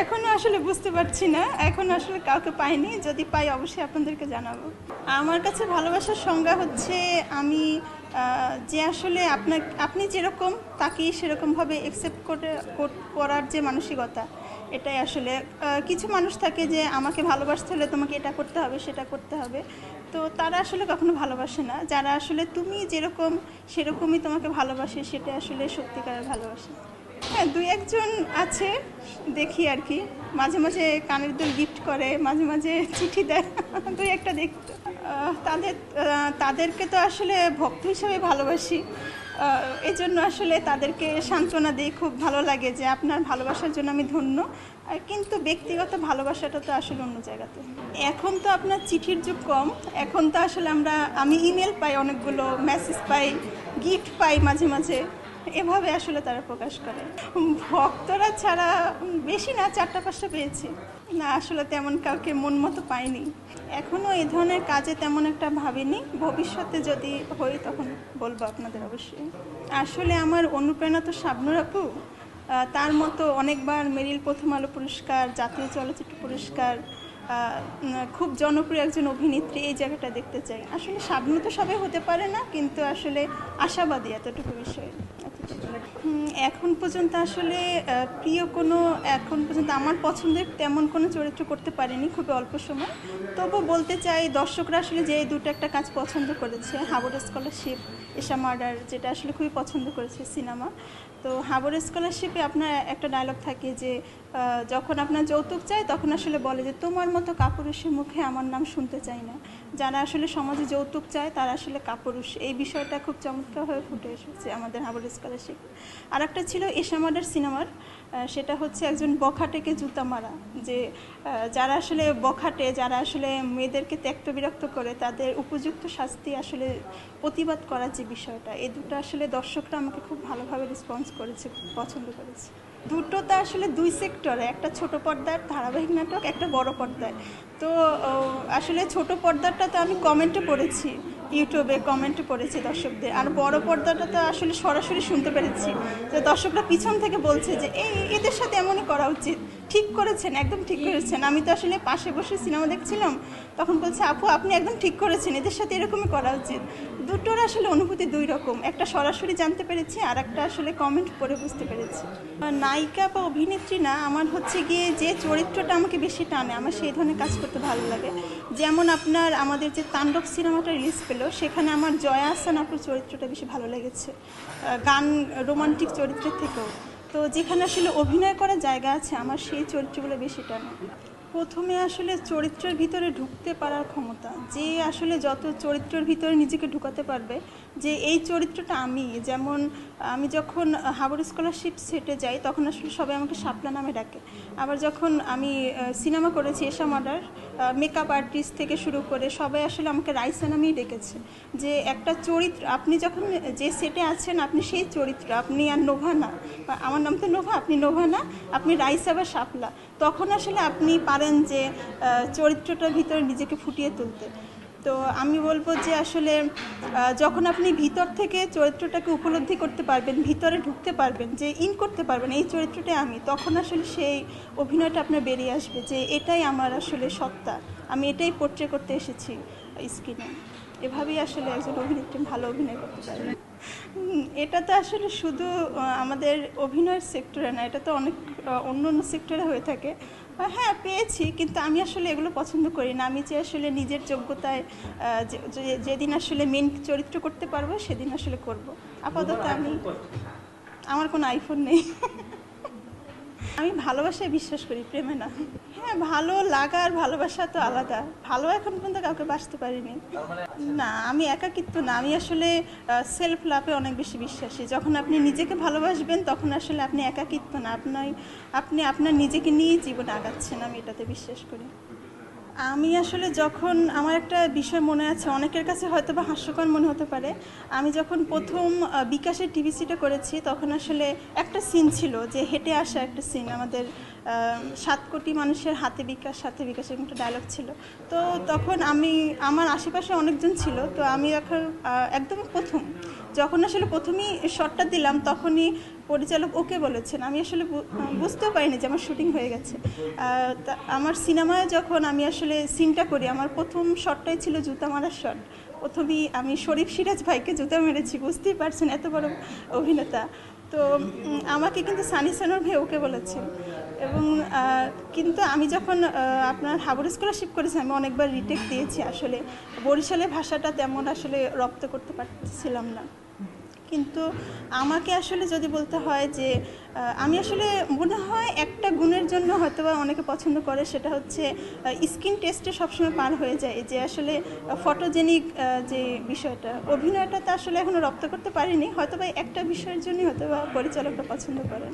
এখনো আসলে বুঝতে পারছি না, এখন আসলে কাউকে পাইনি, যদি পাই অবশ্যই আপনাদেরকে জানাবো। আমার কাছে ভালোবাসার সংজ্ঞা হচ্ছে আমি যে আসলে আপনি যেরকম তাকেই সেরকমভাবে অ্যাকসেপ্ট করার যে মানসিকতা, এটাই আসলে। কিছু মানুষ থাকে যে আমাকে ভালোবাসতে হলে তোমাকে এটা করতে হবে সেটা করতে হবে, তো তারা আসলে কখনো ভালোবাসে না। যারা আসলে তুমি যেরকম সেরকমই তোমাকে ভালোবাসে, সেটা আসলে সত্যিকারের ভালোবাসে। হ্যাঁ, দুই একজন আছে, দেখি আর কি। মাঝে মাঝে কানের দুল গিফট করে, মাঝে মাঝে চিঠি দেয়, দুই একটা দেখতে। তাদেরকে তো আসলে ভক্ত হিসেবে ভালোবাসি, এই জন্য আসলে তাদেরকে সান্ত্বনা দিই। খুব ভালো লাগে যে আপনার ভালোবাসার জন্য আমি ধন্য। কিন্তু ব্যক্তিগত ভালোবাসাটা তো আসলে অন্য জায়গাতে। এখন তো আপনার চিঠির যুগ কম, এখন তো আসলে আমি ইমেল পাই, অনেকগুলো মেসেজ পাই, গিফট পাই মাঝে মাঝে, এভাবে আসলে তারা প্রকাশ করে। ভক্তরা ছাড়া বেশি না, 4-5টা পেয়েছি। না, আসলে তেমন কাউকে মন মতো পাইনি। এখনও এই ধরনের কাজে তেমন একটা ভাবিনি, ভবিষ্যতে যদি হই তখন বলবো আপনাদের অবশ্যই। আসলে আমার অনুপ্রেরণা তো শাবনূর আপু, তার মতো অনেকবার মেরিল প্রথম আলো পুরস্কার, জাতীয় চলচ্চিত্র পুরস্কার, খুব জনপ্রিয় একজন অভিনেত্রী, এই জায়গাটা দেখতে চাই। আসলে শাবনূর তো সবাই হতে পারে না, কিন্তু আসলে আশাবাদী এতটুকু বিষয়ে। এখন পর্যন্ত আসলে এখন পর্যন্ত আমার পছন্দের তেমন কোনো চরিত্র করতে পারিনি, খুবই অল্প সময়। তবু বলতে চাই, দর্শকরা আসলে যে দুটো একটা কাজ পছন্দ করেছে, হাবড় স্কলারশিপ, এশা মার্ডার, যেটা আসলে খুবই পছন্দ করেছে সিনেমা। তো হাবড় স্কলারশিপে আপনার একটা ডায়লগ থাকে যে যখন আপনার যৌতুক চায় তখন আসলে বলে যে তোমার মতো কাপুরুষের মুখে আমার নাম শুনতে চাই না। যারা আসলে সমাজে যৌতুক চায় তারা আসলে কাপুরুষ, এই বিষয়টা খুব চমৎকারভাবে ফুটে এসেছে আমাদের হাবড় স্কলারশিপ। আর একটা ছিল এশা মার্ডার সিনেমার, সেটা হচ্ছে একজন বখাটেকে জুতা মারা, যে যারা আসলে বখাটে, যারা আসলে মেয়েদেরকে ত্যক্ত বিরক্ত করে, তাদের উপযুক্ত শাস্তি আসলে প্রতিবাদ করার যে বিষয়টা, এই দুটো আসলে দর্শকরা আমাকে খুব ভালোভাবে রেসপন্স করেছে, খুব পছন্দ করেছে। দুটোটা আসলে দুই সেক্টরে, একটা ছোট পর্দার ধারাবাহিক নাটক, একটা বড় পর্দায়। তো আসলে ছোট পর্দাটা তো আমি কমেন্টে পড়েছি, ইউটিউবে কমেন্টে পড়েছি দর্শকদের, আর বড় পর্দাটা তো আসলে সরাসরি শুনতে পেরেছি যে দর্শকরা পিছন থেকে বলছে যে এদের সাথে এমনই করা উচিত, ঠিক করেছেন, একদম ঠিক করেছেন। আমি তো আসলে পাশে বসে সিনেমা দেখছিলাম, তখন বলছে আপু আপনি একদম ঠিক করেছেন, এদের সাথে এরকমই করা উচিত। দুটোর আসলে অনুভূতি দুই রকম, একটা সরাসরি জানতে পেরেছি, আর একটা আসলে কমেন্ট পড়ে বুঝতে পেরেছি। নায়িকা বা অভিনেত্রী না, আমার হচ্ছে গিয়ে যে চরিত্রটা আমাকে বেশি টানে, আমার সেই ধরনের কাজ করতে ভালো লাগে। যেমন আপনার আমাদের যে তাণ্ডব সিনেমাটা রিলিজ পেলো, সেখানে আমার জয়া আহসান আপুর চরিত্রটা বেশি ভালো লেগেছে, গান রোমান্টিক চরিত্রের থেকেও। তো যেখানে আসলে অভিনয় করার জায়গা আছে, আমার সেই চরিত্রগুলো বেশি টানে। প্রথমে আসলে চরিত্রের ভিতরে ঢুকতে পারার ক্ষমতা, যে আসলে যত চরিত্রের ভিতরে নিজেকে ঢুকাতে পারবে, যে এই চরিত্রটা আমি। যেমন আমি যখন হাবড় স্কলারশিপ সেটে যাই, তখন আসলে সবাই আমাকে শাপলা নামে ডাকে। আবার যখন আমি সিনেমা করেছি এশা মার্ডার, মেকআপ আর্টিস্ট থেকে শুরু করে সবাই আসলে আমাকে রাইসা নামেই ডেকেছে। যে একটা চরিত্র, আপনি যখন যে সেটে আছেন আপনি সেই চরিত্র, আপনি আর নোভা না, আমার নাম তো নোভা, আপনি নোভা না, আপনি রাইসা বা শাপলা। তখন আসলে আপনি পারেন যে চরিত্রটার ভিতরে নিজেকে ফুটিয়ে তুলতে। তো আমি বলবো যে আসলে যখন আপনি ভিতর থেকে চরিত্রটাকে উপলব্ধি করতে পারবেন, ভিতরে ঢুকতে পারবেন, যে করতে পারবেন এই চরিত্রটাই আমি, তখন আসলে সেই অভিনয়টা আপনার বেরিয়ে আসবে যে এটাই আমার আসলে সত্তা, আমি এটাই পোট্রে করতে এসেছি স্ক্রিনে। এভাবেই আসলে একজন অভিনেত্রী ভালো অভিনয় করতে পারে। এটা তো আসলে শুধু আমাদের অভিনয়ের সেক্টরে না, এটা তো অনেক অন্য অন্য সেক্টরে হয়ে থাকে। হ্যাঁ, পেয়েছি, কিন্তু আমি আসলে এগুলো পছন্দ করি না। আমি যে আসলে নিজের যোগ্যতায় যেদিন আসলে মেন চরিত্র করতে পারবো সেদিন আসলে করব। আপাতত আমার কোনো আইফোন নেই। আমি ভালোবাসায় বিশ্বাস করি, প্রেমে না। হ্যাঁ, ভালো লাগা আর ভালোবাসা তো আলাদা। ভালো এখন পর্যন্ত কাউকে বাসতে পারিনি। না, আমি একাকিত্ব না, আমি আসলে সেলফ লাভে অনেক বেশি বিশ্বাসী। যখন আপনি নিজেকে ভালোবাসবেন তখন আসলে আপনি একাকিত্ব না, আপনি আপনার নিজেকে নিয়েই জীবনে আগাচ্ছেন, আমি এটাতে বিশ্বাস করি। আমি আসলে যখন আমার একটা বিষয় মনে আছে, অনেকের কাছে হয়তো বা হাস্যকর মনে হতে পারে, আমি যখন প্রথম বিকাশের টিভিসিটা করেছি তখন আসলে একটা সিন ছিল যে হেঁটে আসা একটা সিন, আমাদের 7 কোটি মানুষের হাতে বিকাশ, সাথে বিকাশের একটা ডায়লগ ছিল। তো তখন আমার আশেপাশে অনেকজন ছিল, তো আমি এখন একদম যখন আসলে প্রথমেই শটটা দিলাম তখনই পরিচালক ওকে বলেছেন। আমি আসলে বুঝতেও পারিনি যে আমার শুটিং হয়ে গেছে। আমার সিনেমায় যখন আমি আসলে সিনটা করি, আমার প্রথম শটটাই ছিল জুতা মারার শট। প্রথমেই আমি শরীফ সিরাজ ভাইকে জুতা মেরেছি, বুঝতেই পারছেন এত বড় অভিনেতা। তো আমাকে কিন্তু সানি সানোর ভাই ওকে বলেছেন। এবং কিন্তু আমি যখন আপনার হাবুর স্কলারশিপ করেছি, আমি অনেকবার রিটেক দিয়েছি। আসলে বরিশালের ভাষাটা তেমন আসলে রপ্ত করতে পারছিলাম না। কিন্তু আমাকে আসলে যদি বলতে হয় যে আমি আসলে মনে হয় একটা গুণের জন্য হয়তো বা অনেকে পছন্দ করে, সেটা হচ্ছে স্কিন টেস্টে সবসময় পার হয়ে যায়, যে আসলে ফটোজেনিক যে বিষয়টা, অভিনয়টা তো আসলে এখনও রপ্ত করতে পারিনি, হয়তো বা একটা বিষয়ের জন্যই হয়তো বা পরিচালকটা পছন্দ করেন।